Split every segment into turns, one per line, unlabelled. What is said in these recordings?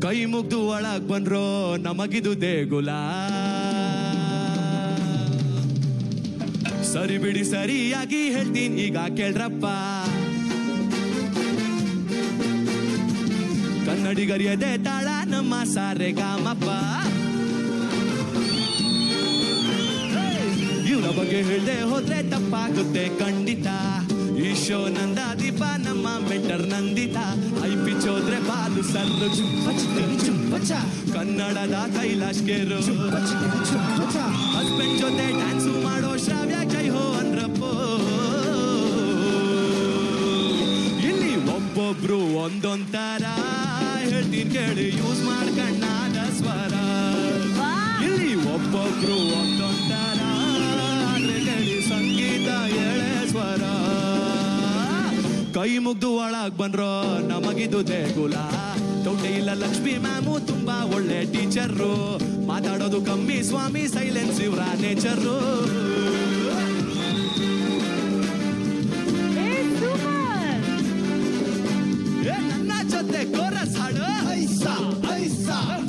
ಕೈ ಮುಗ್ದು ಒಳಗ್ ಬಂದ್ರೋ ನಮಗಿದು ದೇಗುಲ. ಸರಿ ಬಿಡಿ ಸರಿಯಾಗಿ ಹೇಳ್ತೀನಿ ಈಗ ಕೇಳ್ರಪ್ಪ. ಕನ್ನಡಿಗರಿಯದೆ ತಾಳ ನಮ್ಮ ಸಾರೆಗಾಮಪ್ಪ. ಇವ್ರ ಬಗ್ಗೆ ಹೇಳ್ದೆ ಹೋದ್ರೆ ತಪ್ಪಾಗುತ್ತೆ ಖಂಡಿತ. ಈ ಶೋ ನಂದ ದೀಪ ನಮ್ಮ ಮೆಂಟರ್ ನಂದಿತ. ಐ ಪಿಚ್ ಹೋದ್ರೆ ಬಾಲು ಸರ್ರು ಕನ್ನಡದ ಕೈಲಾಶ್ ಕೇರು. ಹಸ್ಬೆಂಡ್ ಜೊತೆ ಡ್ಯಾನ್ಸು ಮಾಡೋ ಶ್ರಾವ್ಯ ಜೈ ಹೋ ಅಂದ್ರಪ್ಪೋ. ಇಲ್ಲಿ ಒಬ್ಬೊಬ್ರು ಒಂದೊಂತರ ಹೇಳ್ತೀನಿ ಕೇಳಿ ಯೂಸ್ ಮಾಡ್ಕಣ್ಣಾದ ಸ್ವರ. ಇಲ್ಲಿ ಒಬ್ಬೊಬ್ರು ಒಂದೊಂತರ ಕೇಳಿ ಸಂಗೀತ ಎಳೆ ಸ್ವರ. ಕೈ ಮುಗ್ದು ಒಳಗ್ ಬಂದ್ರೋ ನಮಗಿದು ದೇಗುಲ. ದೊಡ್ಡೆ ಇಲ್ಲ ಲಕ್ಷ್ಮಿ ಮ್ಯಾಮು ತುಂಬಾ ಒಳ್ಳೆ ಟೀಚರು. ಮಾತಾಡೋದು ಕಮ್ಮಿ ಸ್ವಾಮಿ ಸೈಲೆನ್ಸ್ ಇವ್ರ ನೇಚರು. ನನ್ನ ಜೊತೆ ಕೋರಸ್ ಹಾಡು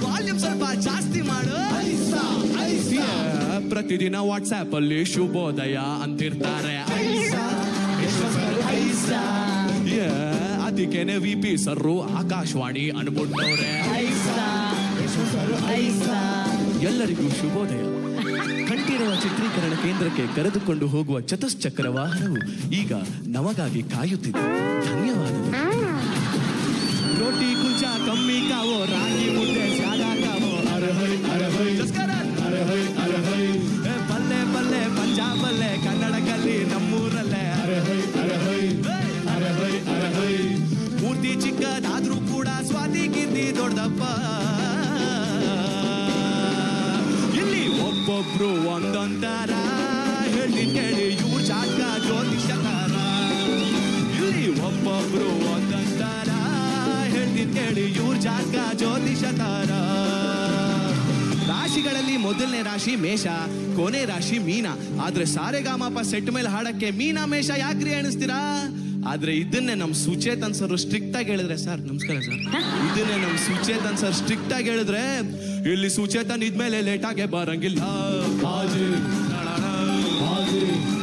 ವಾಲ್ಯೂಮ್ ಸ್ವಲ್ಪ ಜಾಸ್ತಿ ಮಾಡು. ಪ್ರತಿದಿನ ವಾಟ್ಸ್ಆಪ್ ಅಲ್ಲಿ ಶುಭೋದಯ ಅಂತಿರ್ತಾರೆ. ಅದಕ್ಕೇನೆ VP ಸರ್ರು ಆಕಾಶವಾಣಿ ಅನ್ಬಿಟ್ಟವ್ರೆ. ಎಲ್ಲರಿಗೂ ಶುಭೋದಯ. ಕಂಠೀರವ ಚಿತ್ರೀಕರಣ ಕೇಂದ್ರಕ್ಕೆ ಕರೆದುಕೊಂಡು ಹೋಗುವ ಚತುಶ್ಚಕ್ರ ವಾಹನವು ಈಗ ನಮಗಾಗಿ ಕಾಯುತ್ತಿದೆ. ಧನ್ಯವಾದಗಳು. ರೋಟಿ ಕುಲ್ಚಾ ಕಮ್ಮಿ ಕಾವೋ, ರಾಗಿ ಮುದ್ದೆ ಸ್ಯಾದಾ ಕಾವೋ. ಪಲ್ಲೆ ಪಲ್ಲೆ ಪಂಜಾಬಲ್ಲೇ ಕನ್ನಡ ಕಲ್ಲಿ ನಮ್ಮೂರಲ್ಲೇ. ಮೂರ್ತಿ ಚಿಕ್ಕದಾದ್ರೂ ಕೂಡ ಸ್ವಾತಿ ಕೀರ್ತಿ ದೊಡ್ಡಪ್ಪ. ಇಲ್ಲಿ ಒಬ್ಬೊಬ್ರು ಒಂದೊಂದರ ಹೇಳ್ತೀನಿ ಕೇಳಿ ಇವ್ರು ಜಾತಕ ಜ್ಯೋತಿಷಕಾರ. ಇಲ್ಲಿ ಒಬ್ಬೊಬ್ರು ಒಂದೊಂದರ ಹೇಳ್ತೀನಿ ಕೇಳಿ ಇವ್ರು ಜಾತಕ ಜ್ಯೋತಿಷಕಾರ. ರಾಶಿಗಳಲ್ಲಿ ಮೊದಲನೇ ರಾಶಿ ಮೇಷ, ಕೊನೆ ರಾಶಿ ಮೀನ. ಆದ್ರೆ ಸಾರೆಗಾಮಪ ಸೆಟ್ ಮೇಲೆ ಹಾಡಕ್ಕೆ ಮೀನ ಮೇಷ ಯಾಕ್ರಿ ಎಣಿಸ್ತೀರಾ? ಆದ್ರೆ ಇದನ್ನೇ ನಮ್ ಸುಚೇತನ್ ಸರ್ ಸ್ಟ್ರಿಕ್ಟ್ ಆಗಿ ಹೇಳಿದ್ರೆ, ಸರ್ ನಮಸ್ಕಾರ ಸರ್, ಇದನ್ನೇ ನಮ್ ಸುಚೇತನ್ ಸರ್ ಸ್ಟ್ರಿಕ್ಟ್ ಆಗಿ ಹೇಳಿದ್ರೆ, ಇಲ್ಲಿ ಸುಚೇತನ್ ಇದ್ಮೇಲೆ ಲೇಟ್ ಆಗಿ ಬರಂಗಿಲ್ಲ.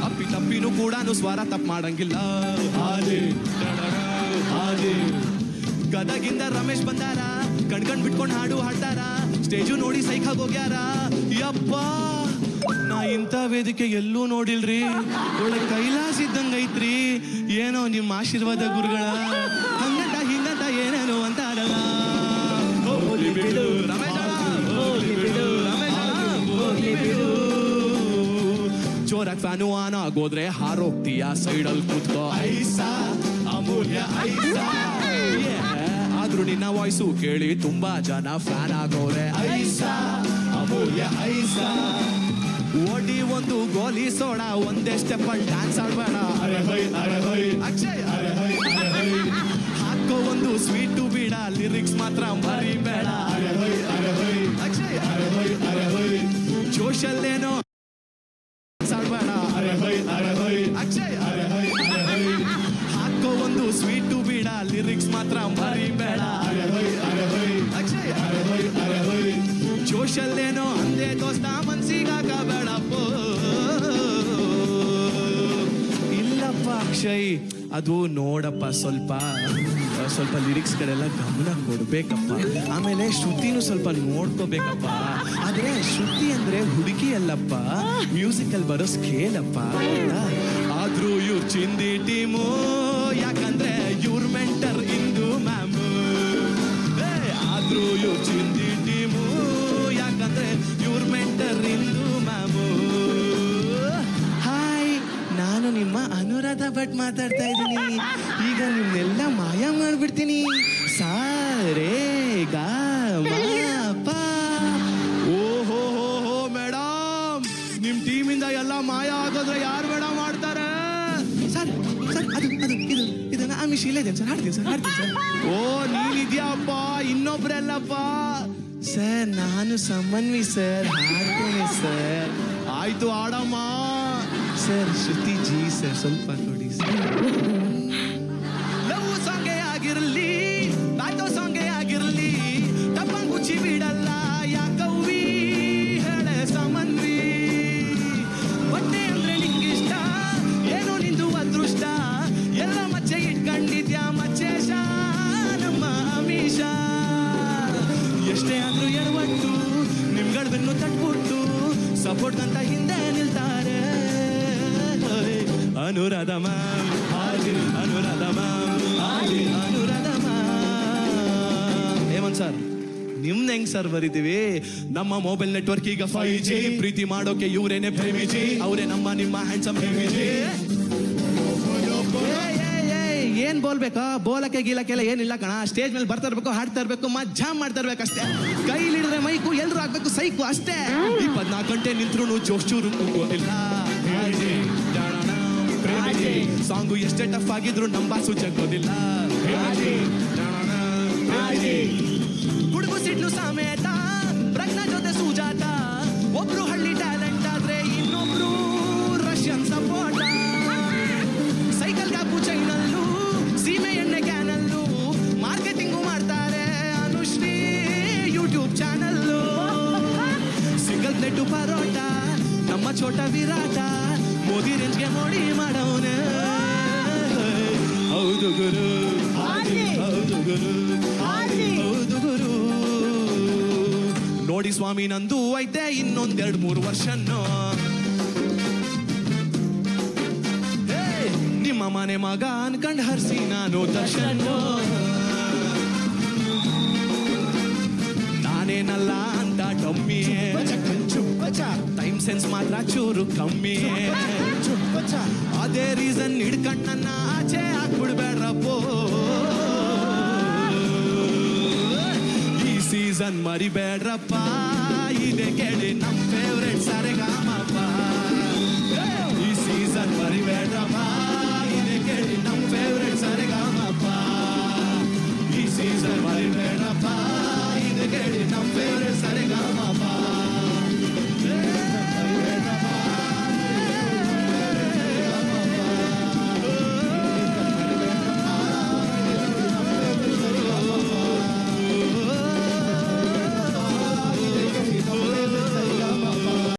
ಅಪ್ಪಿ ತಪ್ಪಿನೂ ಕೂಡ ಸ್ವರ ತಪ್ಪು ಮಾಡಂಗಿಲ್ಲ. ಗದಗಿಂದ ರಮೇಶ್ ಬಂದಾರ, ಕಣ್ಕಂಡ್ ಬಿಟ್ಕೊಂಡ್ ಹಾಡು ಹಾಡ್ತಾರ. ಸ್ಟೇಜು ನೋಡಿ ಸೈಕಾಗ್ ಹೋಗ್ಯಾರ. ಯಪ್ಪ ನಾ ಇಂಥ ವೇದಿಕೆ ಎಲ್ಲೂ ನೋಡಿಲ್ರಿ. ಒಳ್ಳೆ ಕೈಲಾಸ ಇದ್ದಂಗ ಐತ್ರಿ. ಏನೋ ನಿಮ್ಮ ಆಶೀರ್ವಾದ ಗುರುಗಳ. ಹಂಗಂತ ಹಿಂಗಂತ ಏನೇನು ಅಂತಾರಲ್ಲ. ಜೋರಾಗಿ ಫ್ಯಾನು ಆನ್ ಆಗೋದ್ರೆ ಹಾರೋಗ್ತೀಯ ಸೈಡಲ್ಲಿ ಕೂತ್ಕೋ. ಐಸಾ ಅಮೂಲ್ಯ ಐಸಾ. ಆದ್ರೂ ನಿನ್ನ ವಾಯ್ಸು ಕೇಳಿ ತುಂಬಾ ಜನ ಫ್ಯಾನ್ ಆಗೋರೆ. ಐಸಾ ಅಮೂಲ್ಯ ಐಸಾ. ಓಡಿ ಒಂದು ಗೋಲಿ ಸೋಡ, ಒಂದೇ ಸ್ಟೆಪ್ ಅಲ್ಲಿ ಡ್ಯಾನ್ಸ್ ಆಡ್ಬೇಡ. ಅಕ್ಷಯ್ ಹಾಕೋ ಒಂದು ಸ್ವೀಟು ಬೇಡ, ಲಿರಿಕ್ಸ್ ಮಾತ್ರ ಮರಿಬೇಡ. ಅಕ್ಷಯ್ ಜೋಶಲ್ಲೇನೋ ಆಡ್ಬೇಡ. ಅಕ್ಷಯ್ ಹಾಕೋ ಒಂದು ಸ್ವೀಟು ಬೇಡ, ಲಿರಿಕ್ಸ್ ಮಾತ್ರ ಮರಿಬೇಡ. ಅಕ್ಷಯ್ ಜೋಶಲ್ಲೇನೋ ಅಂದೇ ದೋಸ್ತ ಮನ್ಸಿಗಾಕಬೇಡಪ್ಪ. ಇಲ್ಲಪ್ಪ ಅಕ್ಷಯ್, ಅದು ನೋಡಪ್ಪ ಸ್ವಲ್ಪ ಲಿರಿಕ್ಸ್ ಕಡೆಲ್ಲ ಗಮನ ಕೊಡ್ಬೇಕಪ್ಪ. ಆಮೇಲೆ ಶ್ರುತಿನೂ ಸ್ವಲ್ಪ ನೋಡ್ಕೋಬೇಕಪ್ಪ. ಆದ್ರೆ ಶ್ರುತಿ ಅಂದ್ರೆ ಹುಡುಗಿ ಅಲ್ಲಪ್ಪ, ಮ್ಯೂಸಿಕಲ್ ಬರೋ ಸ್ಕೇಲ್ ಅಪ್ಪ. ಆದ್ರೂ ಇವ್ರ ಚಿಂದಿ ಟೀಮು, ಯಾಕಂದ್ರೆ ಇವ್ರ ಮೆಂಟರ್ ಇಂದು ಮ್ಯಾಮು. ಆದ್ರೂ ಇವ್ರ ಚಿಂದಿ ಟೀಮು, ಯಾಕಂದ್ರೆ ಇವ್ರ ಮೆಂಟರ್ ಇಂದು ಮ್ಯಾಮು. ಹಾಯ್, ನಾನು ನಿಮ್ಮ ಅನುರಾಧ ಭಟ್ ಮಾತಾಡ್ತಾ ಇದ್ದೀನಿ. ಈಗ ನಿಮ್ನೆಲ್ಲ ಮಾಯ ಮಾಡ್ಬಿಡ್ತೀನಿ. ಸಾರೇ ಗಾ ಪ. ಓಹೋ ಹೋ ಹೋ ಮೇಡಮ್, ನಿಮ್ ಟೀಮಿಂದ ಎಲ್ಲ ಮಾಯ ಆಗೋದ್ರೆ ಯಾರು ಮೇಡಮ್ ಮಾಡ್ತಾರೆ? ಸರ್ ಸರ್ ಅದು ಇದನ್ನ ಆಮಿಷ ಇಲ್ಲ ಇದೇನು ಸರ್, ಹಾಡ್ತೀನಿ ಸರ್. ಓ ನೀನಿದ್ಯಾಪ್ಪ, ಇನ್ನೊಬ್ರಲ್ಲಪ್ಪ. ಸರ್ ನಾನು ಸಮನ್ವಿ ಸರ್, ಹಾಡ್ತೀನಿ ಸರ್. ಆಯ್ತು ಆಡಮ್ಮ ಸರ್. ಶ್ರುತಿ ಜಿ ಸರ್ ಸ್ವಲ್ಪ ಕೊಡಿ ಸರ್. ಲವ್ ಸಾಂಗೇ ಆಗಿರಲಿ, ಬ್ಯಾಟೋ ಸಾಂಗೇ ಆಗಿರಲಿ, ಎಷ್ಟೇ ಆದ್ರೂ ಎಡವಟ್ಟು ನಿಮ್ಗಳ ಬೆನ್ನು ತಟ್ಬಿಟ್ಟು ಸಪೋರ್ಟ್ ಅಂತ ಹಿಂದೆ ನಿಲ್ತಾರೆ. Anuradha ma'am, Anuradha ma'am, Anuradha ma'am. Hemanth sir, ನಿಮ್ದು ಹೆಂಗ್ ಸರ್ ಬರೀತೀವಿ? ನಮ್ಮ ಮೊಬೈಲ್ ನೆಟ್ವರ್ಕ್ ಈಗ 5G, ಪ್ರೀತಿ ಮಾಡೋಕೆ ಇವರೇನೆ ಪ್ರೇಮಿಜಿ, ಅವರೇ ನಮ್ಮ ನಿಮ್ಮ ಹ್ಯಾಂಡ್ಸಮ್ ಪ್ರೇಮಿಜಿ. ಏನ್ ಬೋಲ್ಬೇಕಾ? ಬೋಲಕ್ಕೆ ಗೀಲಕ್ಕೆಲ್ಲ ಏನಿಲ್ಲ ಕಣ. ಸ್ಟೇಜ್ ಮೇಲೆ ಬರ್ತಾ ಇರ್ಬೇಕು, ಹಾಡ್ತಾ ಇರ್ಬೇಕು, ಮಜ್ಜಾ ಮಾಡ್ತಾ ಇರ್ಬೇಕು ಅಷ್ಟೇ. ಕೈಲಿ ಹಿಡಿದ್ರೆ ಮೈಕು, ಎಲ್ರು ಆಗ್ಬೇಕು ಸೈಕು ಅಷ್ಟೇ. 24 ಗಂಟೆ ನಿಂತ್ರು ಜೋಶ್ ಚೂರು ಮುಗೋದಿಲ್ಲ. ಸಾಂಗು ಎಷ್ಟೇ ಟಫ್ ಆಗಿದ್ರು ನಮ್ಮ ಬಾಸು ಜಗ್ಗೋದಿಲ್ಲ. ಹುಡುಗು ಸಿಡ್ಲು ಸಮೇತ ಪ್ರಜ್ಞಾ ಜೊತೆ ಸುಜಾತ, ಒಬ್ರು ಹಳ್ಳಿ ಟ್ಯಾಲೆಂಟ್ ಆದ್ರೆ ಇನ್ನೊಬ್ರು ರಷ್ಯನ್ ಸಪೋರ್ಟ. ಸೈಕಲ್ ಕಾಪು ಚೈನಲ್ಲೂ ಸೀಮೆ ಎಣ್ಣೆ ಕ್ಯಾನಲ್ಲೂ ಮಾರ್ಕೆಟಿಂಗು ಮಾಡ್ತಾರೆ Anushree YouTube channel. Single plate parotta ನಮ್ಮ ಛೋಟ ವಿರಾಟ, ಮೋದಿ ರೇಂಜ್ಗೆ ಮೋಡಿ ಮಾಡವನೆ. ಹೌದು ಗುರು, ಹೌದು ಗುರು, ಹೌದು ಗುರು. ನೋಡಿ ಸ್ವಾಮಿ, ನಂದು ಐತೆ ಇನ್ನೊಂದ್ 2-3 ವರ್ಷನ್ನು. ನಿಮ್ಮ ಮನೆ ಮಗ ಅನ್ಕಂಡ್ ಹರ್ಸಿ ನಾನು ದರ್ಶನ್. ನಾನೇನಲ್ಲ ಅಂತ ಡಮ್ಮಿ, ಟೈಮ್ ಸೆನ್ಸ್ ಮಾತ್ರ ಚೂರು ಕಮ್ಮಿ. ಅದೇ ರೀಸನ್ ಹಿಡ್ಕಂಡ್ ನನ್ನ ಆಚೆ ಹಾಕ್ಬಿಡ್ಬೇಡ್ರಪ್ಪೋ. ಈ ಸೀಸನ್ ಮರಿಬೇಡ್ರಪ್ಪ, ಇದೆ ಕೇಳಿ ನಮ್ ಫೇವ್ರೆಟ್ ಸರೆಗಾಮಪ್ಪ. ಈ ಸೀಸನ್ ಮರಿಬೇಡ್ರಪ್ಪ, ಇದೆ ಕೇಳಿ ನಮ್ ಫೇವ್ರೆಟ್ ಸರೆಗಾಮಪ್ಪ. ಈ ಸೀಸನ್ ಮರಿಬೇಡ್ರಪ್ಪ, ಇದೆ ಕೇಳಿ ನಮ್ ಫೇವ್ರೆಟ್